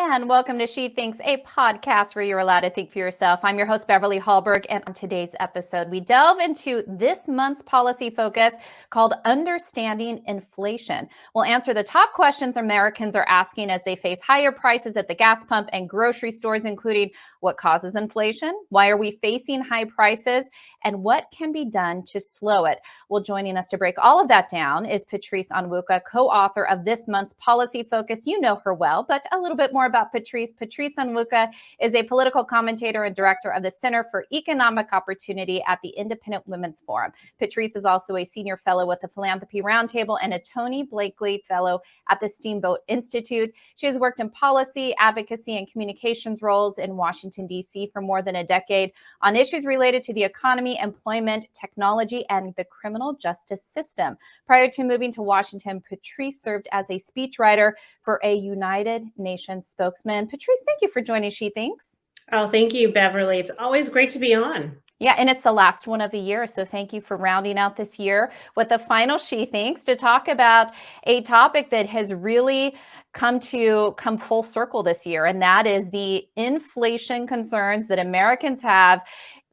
And welcome to She Thinks, a podcast where you're allowed to think for yourself. I'm your host, Beverly Hallberg, and on today's episode, we delve into this month's policy focus called Understanding Inflation. We'll answer the top questions Americans are asking as they face higher prices at the gas pump and grocery stores, including what causes inflation, why are we facing high prices, and what can be done to slow it. Well, joining us to break all of that down is Patrice Onwuka, co-author of this month's policy focus. You know her well, but a little bit more about Patrice. Patrice Onwuka is a political commentator and director of the Center for Economic Opportunity at the Independent Women's Forum. Patrice is also a senior fellow with the Philanthropy Roundtable and a Tony Blankley fellow at the Steamboat Institute. She has worked in policy, advocacy, and communications roles in Washington, D.C. for more than a decade on issues related to the economy, employment, technology, and the criminal justice system. Prior to moving to Washington, Patrice served as a speechwriter for a United Nations spokesman. Patrice, thank you for joining She Thinks. Oh, thank you, Beverly. It's always great to be on. Yeah, and it's the last one of the year, so thank you for rounding out this year with the final She Thinks to talk about a topic that has really come full circle this year, and that is the inflation concerns that Americans have.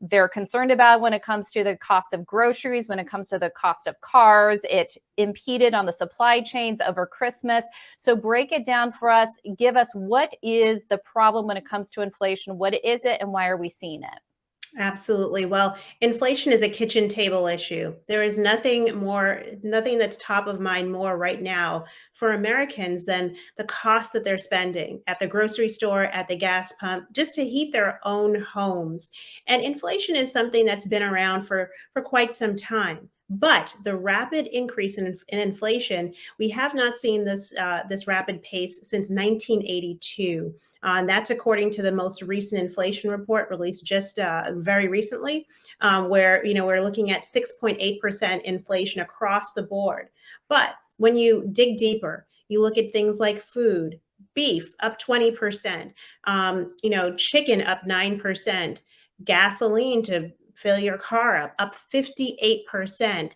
They're concerned about when it comes to the cost of groceries, when it comes to the cost of cars. It impeded on the supply chains over Christmas. So break it down for us. Give us what is the problem when it comes to inflation? What is it and why are we seeing it? Absolutely. Well, inflation is a kitchen table issue. There is nothing that's top of mind more right now for Americans than the cost that they're spending at the grocery store, at the gas pump, just to heat their own homes. And inflation is something that's been around for quite some time. But the rapid increase in inflation, we have not seen this rapid pace since 1982. And that's according to the most recent inflation report released just very recently, where we're looking at 6.8% inflation across the board. But when you dig deeper, you look at things like food, beef up 20%, chicken up 9%, gasoline to fill your car up 58%.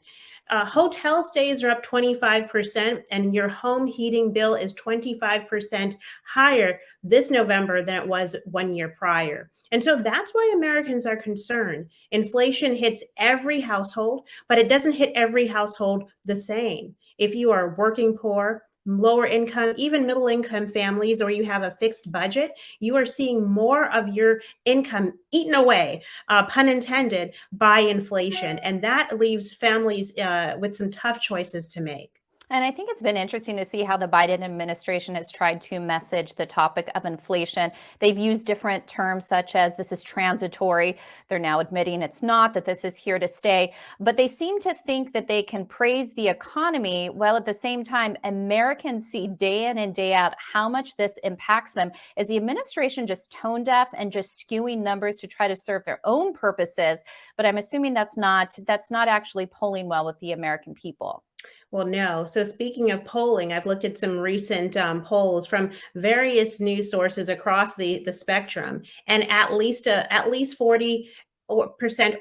Hotel stays are up 25%, and your home heating bill is 25% higher this November than it was 1 year prior. And so that's why Americans are concerned. Inflation hits every household, but it doesn't hit every household the same. If you are working poor, lower income, even middle income families, or you have a fixed budget, you are seeing more of your income eaten away, pun intended, by inflation. And that leaves families with some tough choices to make. And I think it's been interesting to see how the Biden administration has tried to message the topic of inflation. They've used different terms such as this is transitory. They're now admitting it's not, that this is here to stay. But they seem to think that they can praise the economy while at the same time Americans see day in and day out how much this impacts them. Is the administration just tone deaf and just skewing numbers to try to serve their own purposes? But I'm assuming that's not actually polling well with the American people. Well, no. So speaking of polling, I've looked at some recent polls from various news sources across the spectrum, and at least 40%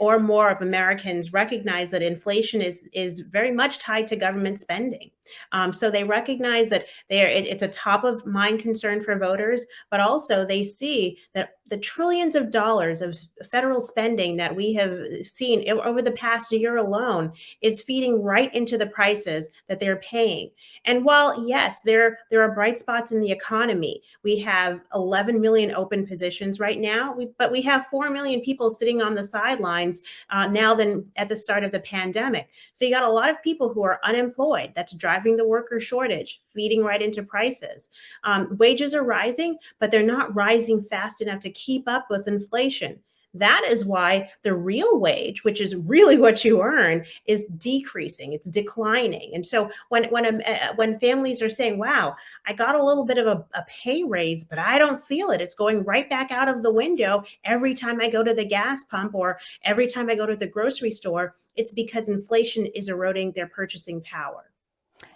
or more of Americans recognize that inflation is very much tied to government spending. So they recognize that it's a top of mind concern for voters, but also they see that the trillions of dollars of federal spending that we have seen over the past year alone is feeding right into the prices that they're paying. And while, yes, there are bright spots in the economy, we have 11 million open positions right now, but we have 4 million people sitting on the sidelines now than at the start of the pandemic. So you got a lot of people who are unemployed. That's driving the worker shortage, feeding right into prices. Wages are rising, but they're not rising fast enough to keep up with inflation. That is why the real wage, which is really what you earn, is decreasing. It's declining. And so when families are saying, "Wow, I got a little bit of a pay raise, but I don't feel it. It's going right back out of the window every time I go to the gas pump or every time I go to the grocery store," it's because inflation is eroding their purchasing power.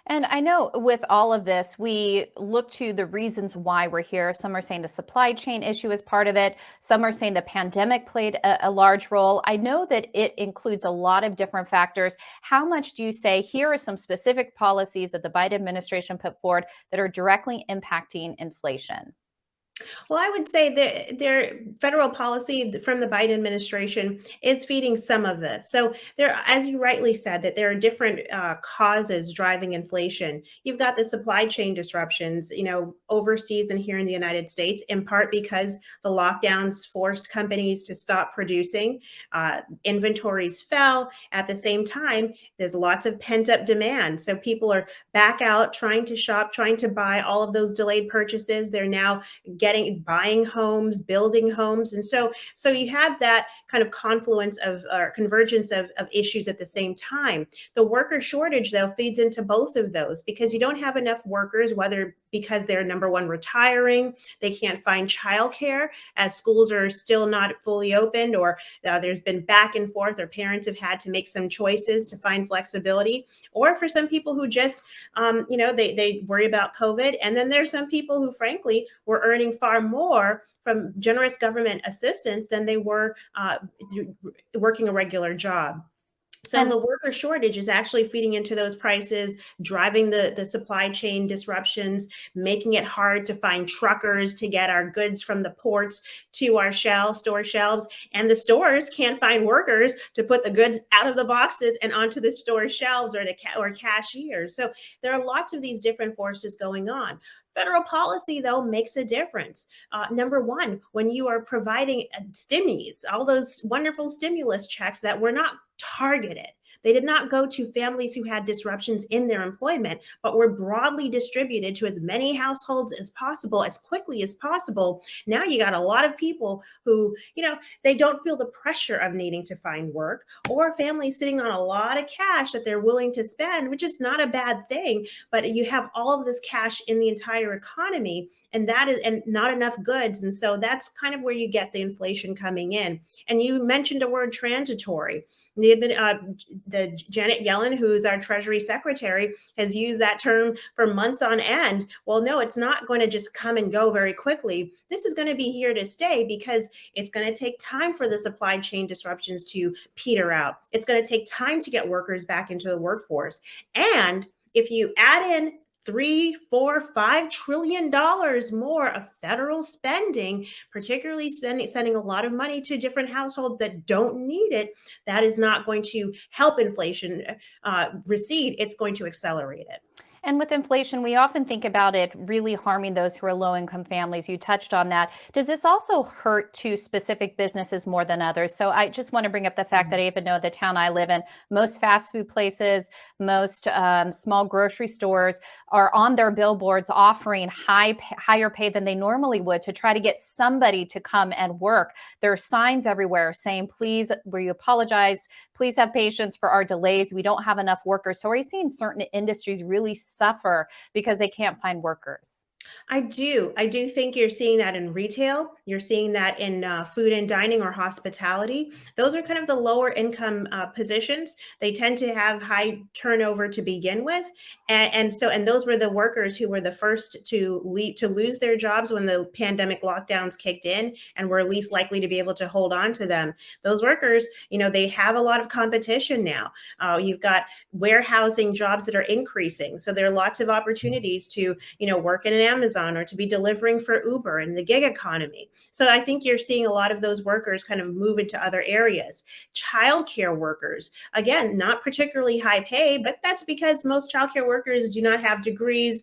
And I know with all of this, we look to the reasons why we're here. Some are saying the supply chain issue is part of it. Some are saying the pandemic played a large role. I know that it includes a lot of different factors. How much do you say here are some specific policies that the Biden administration put forward that are directly impacting inflation? Well, I would say that their federal policy from the Biden administration is feeding some of this. So there, as you rightly said, that there are different causes driving inflation. You've got the supply chain disruptions, overseas and here in the United States, in part because the lockdowns forced companies to stop producing. Inventories fell. At the same time, there's lots of pent up demand. So people are back out trying to shop, trying to buy all of those delayed purchases. They're now buying homes, building homes. And so you have that kind of confluence of or convergence of issues at the same time. The worker shortage, though, feeds into both of those because you don't have enough workers, whether because they're number one retiring, they can't find childcare as schools are still not fully opened, or there's been back and forth, or parents have had to make some choices to find flexibility, or for some people who just they worry about COVID. And then there's some people who, frankly, were earning far more from generous government assistance than they were working a regular job. So And the worker shortage is actually feeding into those prices, driving the supply chain disruptions, making it hard to find truckers to get our goods from the ports to our store shelves. And the stores can't find workers to put the goods out of the boxes and onto the store shelves or cashiers. So there are lots of these different forces going on. Federal policy, though, makes a difference. Number one, when you are providing stimmies, all those wonderful stimulus checks that were not targeted. They did not go to families who had disruptions in their employment, but were broadly distributed to as many households as possible, as quickly as possible. Now you got a lot of people who, they don't feel the pressure of needing to find work, or families sitting on a lot of cash that they're willing to spend, which is not a bad thing, but you have all of this cash in the entire economy, and not enough goods. And so that's kind of where you get the inflation coming in. And you mentioned a word, transitory. The Janet Yellen, who's our Treasury Secretary, has used that term for months on end. Well, no, it's not going to just come and go very quickly. This is going to be here to stay because it's going to take time for the supply chain disruptions to peter out. It's going to take time to get workers back into the workforce. And if you add in $3, $4, $5 trillion more of federal spending, particularly sending a lot of money to different households that don't need it, that is not going to help inflation recede. It's going to accelerate it. And with inflation, we often think about it really harming those who are low-income families. You touched on that. Does this also hurt to specific businesses more than others? So I just want to bring up the fact that I even know the town I live in, most fast food places, most small grocery stores are on their billboards offering higher pay than they normally would to try to get somebody to come and work. There are signs everywhere saying, please, we apologize, please have patience for our delays. We don't have enough workers. So are you seeing certain industries really suffer because they can't find workers? I do. I do think you're seeing that in retail. You're seeing that in food and dining or hospitality. Those are kind of the lower income positions. They tend to have high turnover to begin with, and those were the workers who were the first to lose their jobs when the pandemic lockdowns kicked in, and were least likely to be able to hold on to them. Those workers, they have a lot of competition now. You've got warehousing jobs that are increasing, so there are lots of opportunities to work in an Amazon or to be delivering for Uber in the gig economy. So I think you're seeing a lot of those workers kind of move into other areas. Childcare workers, again, not particularly high paid, but that's because most childcare workers do not have degrees.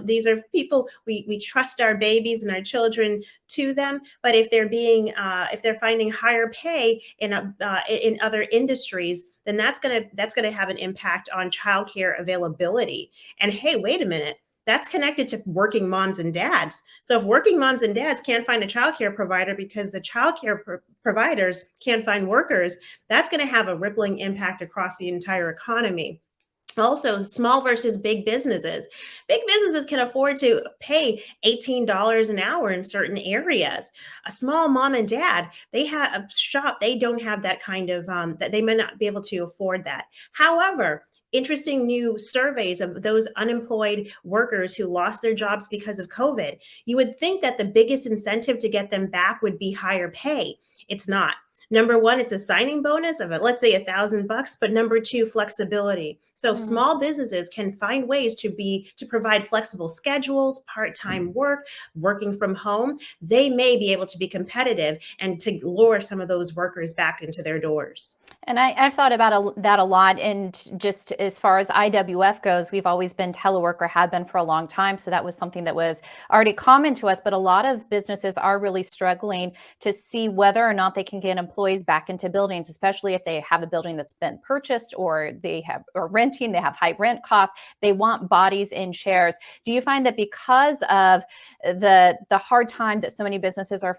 These are people we trust our babies and our children to them. But if they're finding higher pay in other industries, then that's gonna have an impact on childcare availability. And hey, wait a minute. That's connected to working moms and dads. So if working moms and dads can't find a childcare provider because the childcare providers can't find workers, that's going to have a rippling impact across the entire economy. Also, small versus big businesses. Big businesses can afford to pay $18 an hour in certain areas. A small mom and dad, they have a shop, they don't have that kind of, that they may not be able to afford that. However, interesting new surveys of those unemployed workers who lost their jobs because of COVID, you would think that the biggest incentive to get them back would be higher pay. It's not. Number one, it's a signing bonus of, let's say, $1,000, but number two, flexibility. So if Mm. small businesses can find ways to provide flexible schedules, part-time work, working from home, they may be able to be competitive and to lure some of those workers back into their doors. And I've thought about that a lot. And just as far as IWF goes, we've always been telework or had been for a long time. So that was something that was already common to us. But a lot of businesses are really struggling to see whether or not they can get employees back into buildings, especially if they have a building that's been purchased or they have or renting, they have high rent costs. They want bodies in chairs. Do you find that because of the hard time that so many businesses are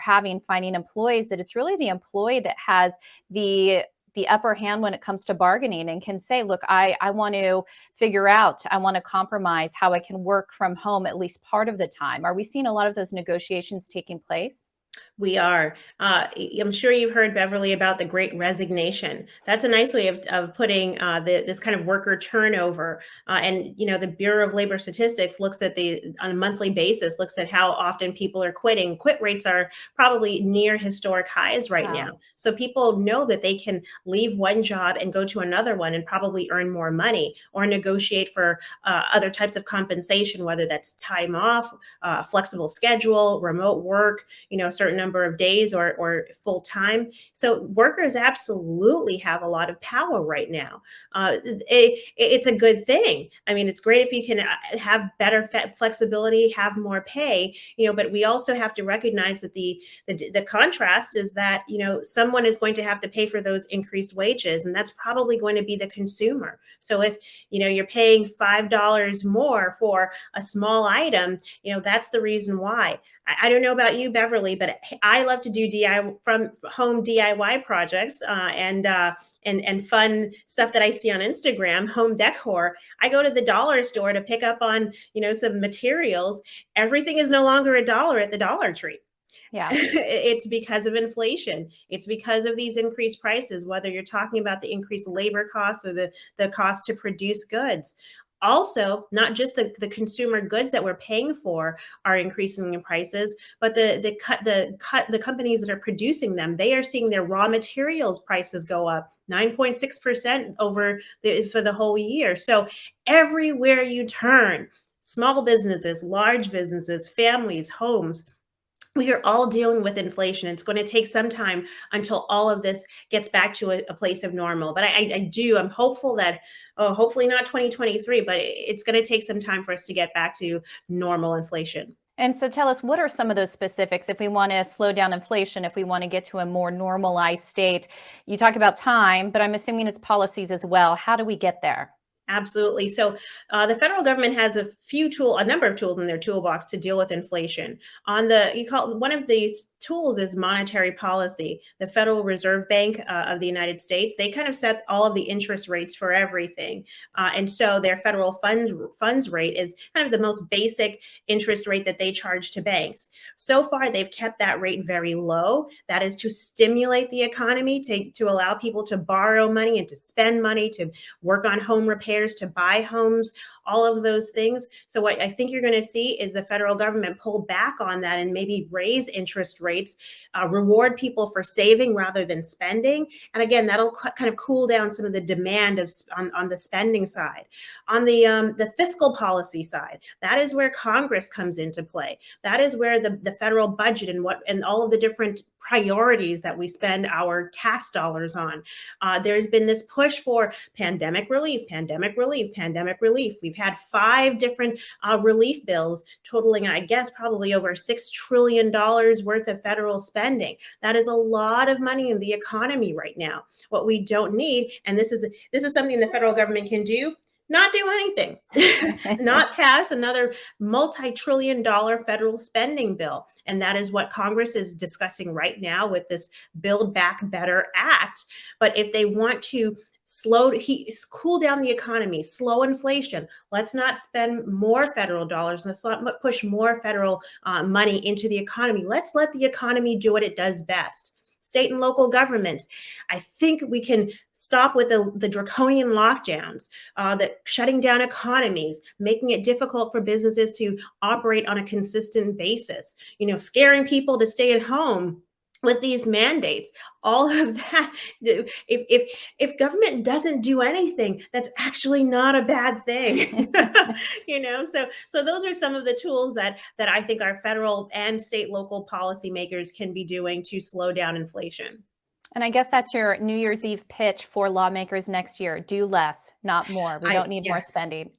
having finding employees, that it's really the employee that has the upper hand when it comes to bargaining and can say, look, I want to figure out, I want to compromise how I can work from home at least part of the time? Are we seeing a lot of those negotiations taking place? We are. I'm sure you've heard, Beverly, about the Great Resignation. That's a nice way of putting this kind of worker turnover. And the Bureau of Labor Statistics looks at on a monthly basis, looks at how often people are quitting. Quit rates are probably near historic highs right Wow. now. So people know that they can leave one job and go to another one and probably earn more money or negotiate for other types of compensation, whether that's time off, flexible schedule, remote work, a certain number of days or full time. So workers absolutely have a lot of power right now. It's a good thing. I mean, it's great if you can have better flexibility, have more pay, but we also have to recognize that the contrast is that, someone is going to have to pay for those increased wages, and that's probably going to be the consumer. So if, you're paying $5 more for a small item, that's the reason why. I don't know about you, Beverly, but I love to do DIY from home DIY projects and fun stuff that I see on Instagram, home decor. I go to the dollar store to pick up on some materials. Everything is no longer $1 at the Dollar Tree. Yeah. It's because of inflation. It's because of these increased prices, whether you're talking about the increased labor costs or the cost to produce goods. Also, not just the consumer goods that we're paying for are increasing in prices, but the companies that are producing them, they are seeing their raw materials prices go up 9.6% for the whole year. So everywhere you turn, small businesses, large businesses, families, homes, we are all dealing with inflation. It's going to take some time until all of this gets back to a place of normal. But I'm hopeful that, hopefully not 2023, but it's going to take some time for us to get back to normal inflation. And so tell us, what are some of those specifics if we want to slow down inflation, if we want to get to a more normalized state? You talk about time, but I'm assuming it's policies as well. How do we get there? Absolutely. So the federal government has a number of tools in their toolbox to deal with inflation. One of these tools is monetary policy. The Federal Reserve Bank of the United States, they kind of set all of the interest rates for everything. And so their federal funds rate is kind of the most basic interest rate that they charge to banks. So far, they've kept that rate very low. That is to stimulate the economy, to allow people to borrow money and to spend money, to work on home repairs, to buy homes, all of those things. So what I think you're going to see is the federal government pull back on that and maybe raise interest rates, reward people for saving rather than spending. And again, that'll kind of cool down some of the demand on the spending side. On the fiscal policy side, that is where Congress comes into play. That is where the federal budget and all of the different priorities that we spend our tax dollars on. There's been this push for pandemic relief, pandemic relief, pandemic relief. We've had 5 different relief bills totaling, I guess, probably over $6 trillion worth of federal spending. That is a lot of money in the economy right now. What we don't need, and this is something the federal government can do, not do anything, not pass another multi-trillion-dollar federal spending bill. And that is what Congress is discussing right now with this Build Back Better Act. But if they want to cool down the economy, slow inflation, let's not spend more federal dollars. Let's not push more federal money into the economy. Let's let the economy do what it does best. State and local governments, I think we can stop with the draconian lockdowns, that shutting down economies, making it difficult for businesses to operate on a consistent basis, scaring people to stay at home. with these mandates, all of that, if government doesn't do anything, that's actually not a bad thing. So those are some of the tools that I think our federal and state local policymakers can be doing to slow down inflation. And I guess that's your New Year's Eve pitch for lawmakers next year. Do less, not more. We don't need more Yes, spending.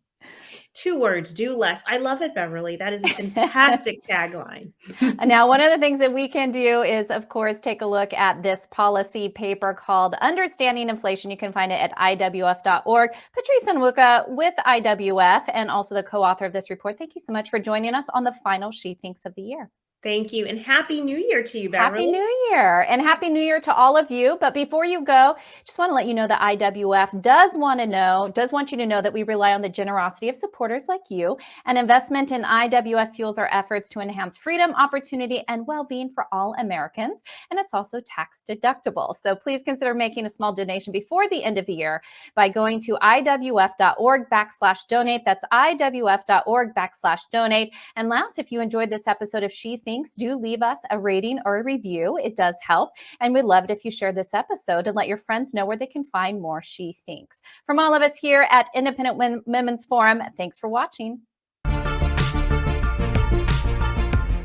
2 words, do less. I love it, Beverly. That is a fantastic tagline. Now, one of the things that we can do is, of course, take a look at this policy paper called Understanding Inflation. You can find it at IWF.org. Patrice Onwuka with IWF and also the co-author of this report. Thank you so much for joining us on the final She Thinks of the year. Thank you. And Happy New Year to you, Beverly. Happy New Year, and Happy New Year to all of you. But before you go, just want to let you know that IWF does want you to know that we rely on the generosity of supporters like you. An investment in IWF fuels our efforts to enhance freedom, opportunity, and well-being for all Americans. And it's also tax deductible. So please consider making a small donation before the end of the year by going to IWF.org/donate. That's IWF.org/donate. And last, if you enjoyed this episode of She Thinks, do leave us a rating or a review. It does help. And we'd love it if you share this episode and let your friends know where they can find more She Thinks. From all of us here at Independent Women's Forum, thanks for watching.